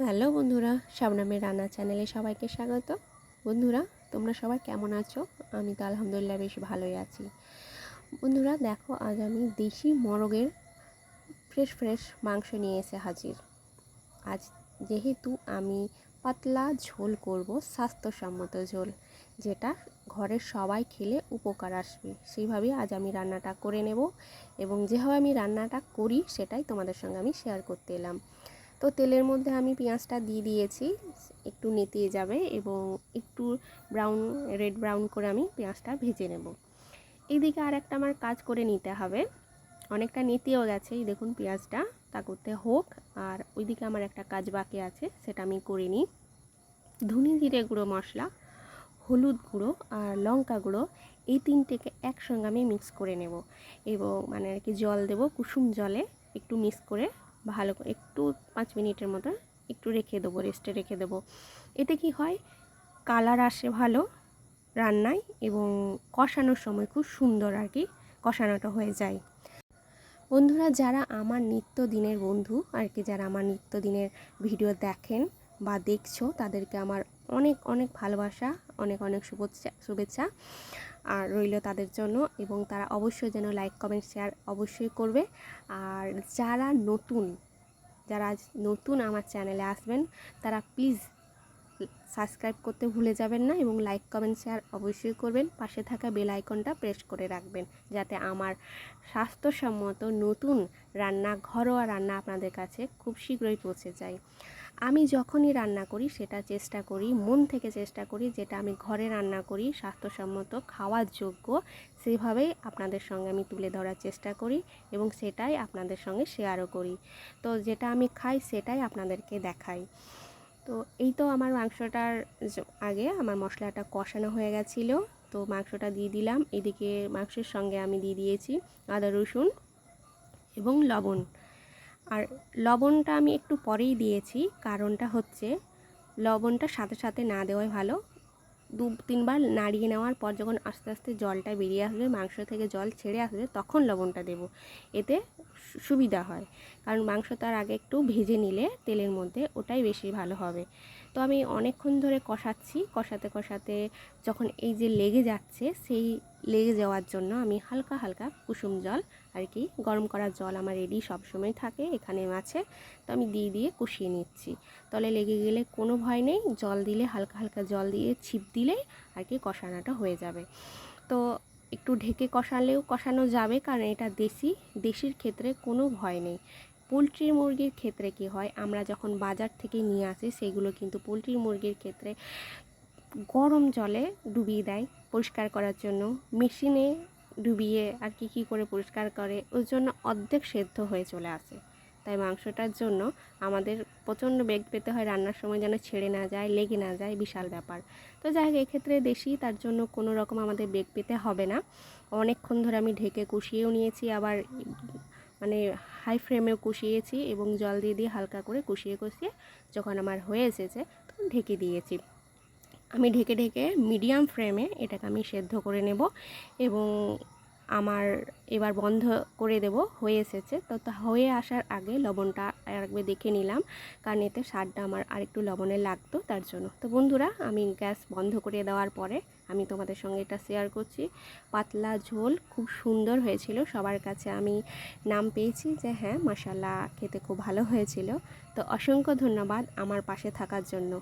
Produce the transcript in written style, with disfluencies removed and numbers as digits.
Hello বন্ধুরা, শাবনামের রান্না চ্যানেলে সবাইকে স্বাগত। বন্ধুরা, তোমরা সবাই কেমন আছো? আমি তো আলহামদুলিল্লাহ বেশ ভালোই আছি। বন্ধুরা দেখো, আজ আমি দেশি মোরগের ফ্রেশ মাংস নিয়ে এসে হাজির। আজ যেহেতু আমি পাতলা ঝোল করব, স্বাস্থ্যসম্মত ঝোল, যেটা ঘরের সবাই খেলে উপকার আসবে, সেইভাবেই আজ আমি রান্নাটা করে নেব। এবং যেভাবে আমি রান্নাটা করি সেটাই তোমাদের সঙ্গে আমি শেয়ার করতে এলাম। তো তেলের মধ্যে আমি পেঁয়াজটা দিয়ে দিয়েছি, একটু নেতিয়ে যাবে এবং একটু রেড ব্রাউন করে আমি পেঁয়াজটা ভেজে নেব। এইদিকে আর একটা আমার কাজ করে নিতে হবে, অনেকটা নেতিয়েও গেছে, এই দেখুন পেঁয়াজটা, তা করতে হোক। আর ওইদিকে আমার একটা কাজ বাকি আছে, সেটা আমি করে নিই। ধনে জিরে গুঁড়ো মশলা, হলুদ গুঁড়ো আর লঙ্কা গুঁড়ো, এই তিনটেকে একসঙ্গে আমি মিক্স করে নেব এবং মানে আর কি জল দেব, কুসুম জলে একটু মিক্স করে ভালো করে একটু 5 মিনিটের মতো একটু রেখে দেবো, রেস্টে রেখে দেবো। এতে কি হয়, কালার আসে ভালো রান্নায় এবং কষানোর সময় খুব সুন্দর আর কি কষানোটা হয়ে যায়। বন্ধুরা, যারা আমার নিত্যদিনের বন্ধু আর কি, যারা আমার নিত্যদিনের ভিডিও দেখেন বা দেখছো, তাদেরকে আমার অনেক অনেক ভালোবাসা, অনেক অনেক শুভেচ্ছা আর রইল তাদের জন্য। এবং তারা অবশ্যই যেন লাইক কমেন্ট শেয়ার অবশ্যই করবে। আর যারা আজ নতুন আমার চ্যানেলে আসবেন, তারা প্লিজ সাবস্ক্রাইব করতে ভুলে যাবেন না এবং লাইক কমেন্ট শেয়ার অবশ্যই করবেন। পাশে থাকা বেল আইকনটা প্রেস করে রাখবেন, যাতে আমার স্বাস্থ্যসম্মত নতুন রান্না, ঘরোয়া রান্না আপনাদের কাছে খুব শীঘ্রই পৌঁছে যায়। আমি যখনই রান্না করি সেটা চেষ্টা করি, মন থেকে চেষ্টা করি, যেটা আমি ঘরে রান্না করি স্বাস্থ্যসম্মত খাওয়ার যোগ্য, সেইভাবেই আপনাদের সঙ্গে আমি তুলে ধরার চেষ্টা করি এবং সেটাই আপনাদের সঙ্গে শেয়ারও করি। তো যেটা আমি খাই সেটাই আপনাদেরকে দেখাই। তো এই তো আমার মাংসটার আগে আমার মশলাটা কষানো হয়ে গেছিলো, তো মাংসটা দিয়ে দিলাম। এদিকে মাংসের সঙ্গে আমি দিয়ে দিয়েছি আদা রসুন এবং লবণ। আর লবণটা আমি একটু পরেই দিয়েছি, কারণটা হচ্ছে লবণটা সাথে সাথে না দেওয়াই ভালো। 2-3 বার নাড়িয়ে নেওয়ার পর যখন আস্তে আস্তে জলটা বেরিয়ে আসবে, মাংস থেকে জল ছেড়ে আসবে, তখন লবণটা দেব, এতে সুবিধা হয়। কারণ মাংস তার আগে একটু ভেজে নিলে তেলের মধ্যে, ওটাই বেশি ভালো হবে। তো আমি অনেকক্ষণ ধরে কষাতে কষাতে যখন এই যে লেগে যাচ্ছে, সেই লেগে যাওয়ার জন্য আমি হালকা হালকা কুসুম জল আর কি, গরম করার জল আমার রেডি সবসময় থাকে এখানে আছে, তো আমি দিয়ে কষিয়ে নিচ্ছি। তলে লেগে গেলে কোনো ভয় নেই, জল দিলে হালকা হালকা জল দিয়ে ছিপ দিলেই আর কি কষানোটা হয়ে যাবে। তো একটু ঢেকে কষালেও কষানো যাবে, কারণ এটা দেশির ক্ষেত্রে কোনো ভয় নেই। পোলট্রি মুরগির ক্ষেত্রে কি হয়, আমরা যখন বাজার থেকে নিয়ে আসি, সেগুলো কিন্তু পোলট্রি মুরগির ক্ষেত্রে গরম জলে ডুবিয়ে দেয় পরিষ্কার করার জন্য, মেশিনে ডুবিয়ে আর কি করে পরিষ্কার করে, ওই জন্য অর্ধেক সেদ্ধ হয়ে চলে আসে। তাই মাংসটার জন্য আমাদের প্রচণ্ড বেগ পেতে হয় রান্নার সময়, যেন ছেড়ে না যায়, লেগে না যায়, বিশাল ব্যাপার। তো যাই হোক, এক্ষেত্রে দেশি, তার জন্য কোনো রকম আমাদের বেগ পেতে হবে না। অনেকক্ষণ ধরে আমি ঢেকে কষিয়েও নিয়েছি, আবার মানে হাই ফ্লেমেও কষিয়েছি এবং জল দিয়ে হালকা করে কষিয়ে যখন আমার হয়ে এসেছে, তখন ঢেকে দিয়েছি। আমি ঢেকে মিডিয়াম ফ্লেমে এটাকে আমি সেদ্ধ করে নেব এবং আমার এবার বন্ধ করে দেব। হয়ে এসেছে, তো হয়ে আসার আগে লবণটা আরেকবার দেখে নিলাম, কারণ এতে স্বাদটা আমার আরেকটু লবণের লাগতো, তার জন্য। তো বন্ধুরা, আমি গ্যাস বন্ধ করে দেওয়ার পরে আমি তোমাদের সঙ্গে এটা শেয়ার করছি। পাতলা ঝোল খুব সুন্দর হয়েছিল, সবার কাছে আমি নাম পেয়েছি যে হ্যাঁ মাশাআল্লাহ, খেতে খুব ভালো হয়েছিল। তো অসংখ্য ধন্যবাদ আমার পাশে থাকার জন্য।